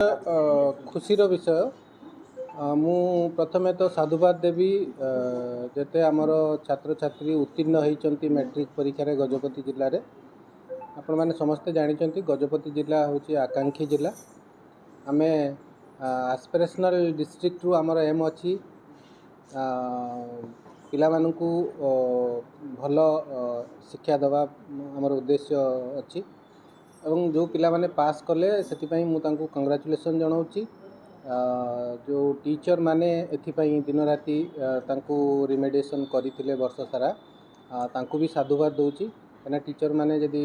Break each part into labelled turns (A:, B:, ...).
A: खुशीर विषय मु प्रथमे तो साधुवाद देवी जेते आमर छात्र छात्री उत्तीर्ण होती मैट्रिक परीक्षा गजपति जिले में आपण मैंने समस्ते जानते गजपति जिला हूँ आकांक्षी जिला आम एस्पिरेशनल डिस्ट्रिक्ट रु आमर एम अच्छी पिला मानू भल शिक्षा दवा आमर उद्देश्य अच्छी एवं जो पिला माने पास कले से मुझे कंग्राचुलेसन जनाऊँगी जो टीचर माने एथिपाई दिन राति रिमेडिएशन करते वर्ष सारा तांको भी साधुवाद दूची कहीं टीचर माने यदि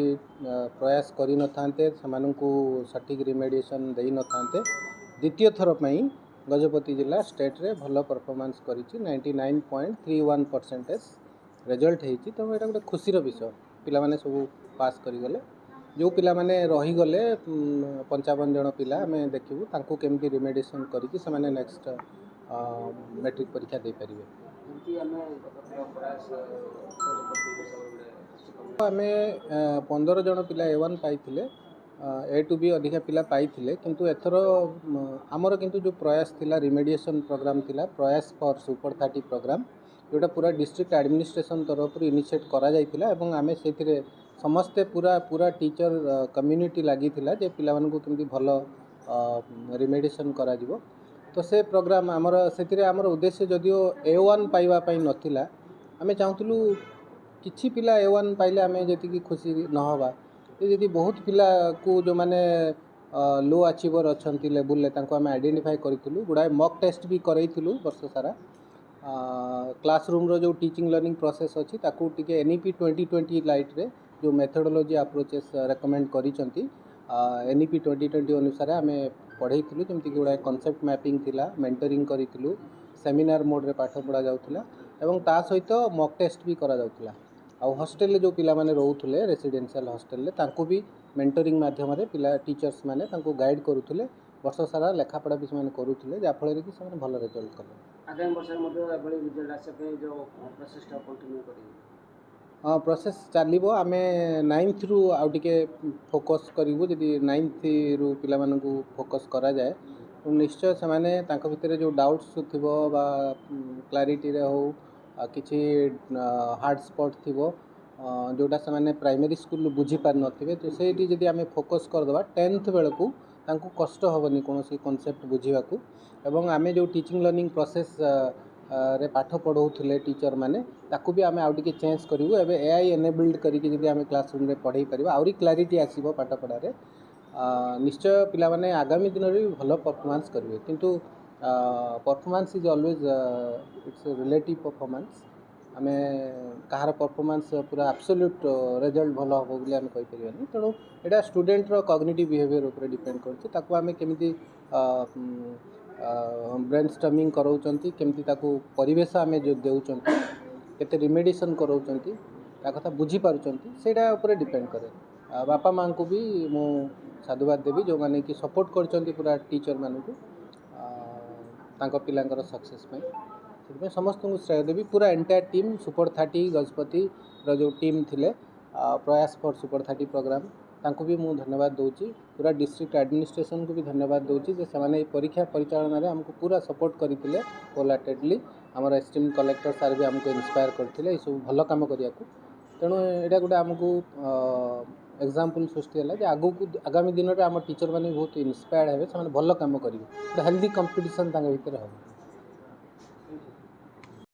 A: प्रयास करि न थांते सेमानंकु सठिक रिमेडिएशन दे न थांते द्वितीय थर पई गजपति जिला स्टेट रे भल परफॉर्मेंस करिछि 99.31% रिजल्ट हेछि। तो एटा गोटे खुशीर विषय पिला माने सब पास करि गले जो पिला माने रही गले 55 जन पिला आम देखू तांको केमती रिमेडिएशन करिकि सेमाने नेक्स्ट मैट्रिक परीक्षा दे परिबे। आम 15 जन पिला A1 पाइथिले A to B अधिका पिला पाइथिले किंतु एथर आमर किंतु जो प्रयास थिला रिमेडिएशन प्रोग्राम थिला प्रयास फॉर सुपर 30 प्रोग्राम जोटा पूरा डिस्ट्रिक्ट एडमिनिस्ट्रेशन तरफ इनिशिएट करा जाइथिला एवं आमे सेथिरे समस्ते पूरा पूरा टीचर कम्युनिटी लगी जे पिला मानकु केमती भल रिमेडिएशन करा जिवो। तो से प्रोग्राम आमर सेथिरे आमर उद्देश्य जदियो A1 पाइबा पई नथिला आमे चाहूतलु किछि पिला A1 पाइले आमे जेतिकी खुशी न होबा यदि बहुत पिला को जो माने लो अचीवर अच्छी लेवल ले तांको आमे आइडेंटिफाई करितलु गुडाय मॉक टेस्ट भी करैतलु वर्ष सारा क्लासरूम रो जो टीचिंग लर्निंग प्रोसेस अच्छी ताकू टिके NEP 2020 लाइट रे जो मेथोडोलॉजी अप्रोचेस रेकमेंड करिसंती NEP 2020 अनुसार आम पढ़ाई जमीक गुड़ा कॉन्सेप्ट मैपिंग थिला मेंटरिंग करितलु सेमिनार मोड रे पाठ पढ़ा जाउथला एवं ता सहित मॉक टेस्ट भी करा जाउथला। आ हॉस्टल जो पिला माने रोथुले रेसिडेंशियल हॉस्टल तांको भी मेंटरिंग माध्यम रे पिला टीचर्स माने तांको गाइड करुथुले वर्ष सारा लेखापढ़ा भी से करुथुले जाफल कि से भल रिजल्ट कले।
B: आगामी वर्ष में रिजल्ट आसपे जो प्रोसेस कंटिन्यू करेंगे।
A: हाँ प्रोसेस चलो आम 9th रु आउ टिके फोकस करूँ जदि 9th रु पिला मानकु फोकस करा जाए तो निश्चय से माने तांको भितर जो डाउट्स थिबो बा क्लारिटी रे हो किछि हार्ड स्पॉट थिबो जोटा से माने प्राइमरी स्कूल बुझी पार नथिबे तो सेठी जदि आम फोकस करदबा 10th बेलकु तांको कष्ट होबनी कोनोसी कांसेप्ट बुझीबाकू एवं आमे जो टीचिंग लर्निंग प्रोसेस रे पाठ पढ़ाऊले टीचर माने ताकू भी आम आउ टिके चेंज करूँ एवं AI एनेबल्ड करके आम क्लासरूम रे पढ़ाई पार आहरी क्लारिटी आसो पाठ पढ़ारे निश्चय पिला माने आगामी दिन में भल परफॉर्मेंस करेंगे किंतु performance is always it's relative performance आम कहार परफॉर्मेंस पूरा एब्सोल्यूट रिजल्ट भल हम बोली आम कहीपरि तेणु यहाँ स्टूडेंटर कॉग्निटिव बिहेवियर उपर डिपेंड करमी ब्रेन स्टॉर्मिंग कराउचंती केमती ताकू परिवेश आमे जो देउचंती केते रिमेडिएशन कराउचंती ता कथा बुझी पारुचंती सेटा ऊपर डिपेंड करे। बापा मां को भी मु साधुवाद देवी जो माने कि सपोर्ट करचंती पूरा टीचर मानू को तांको पिलांकर सक्सेस पई से समस्त को श्रेय देवी पूरा एंटायर टीम सुपर 30 गजपति रो जो टीम थिले प्रयास फॉर सुपर 30 प्रोग्राम तांको भी मु धन्यवाद दूची पूरा डिस्ट्रिक्ट एडमिनिस्ट्रेशन को भी धन्यवाद दूची जे से परीक्षा परिचालन में हमको पूरा सपोर्ट करते होलहार्टेडली आमर एस्टीम कलेक्टर सार भी हमको इंस्पायर करते ये सब भल कम करिया तेणु यहाँ गोटे आमको एग्जाम्पल सृष्टि है आगू आगामी दिन में आम टीचर मैंने बहुत इंस्पायर्ड हे से भल कम करेंगे हेल्दी कंपिटिशन भर हम।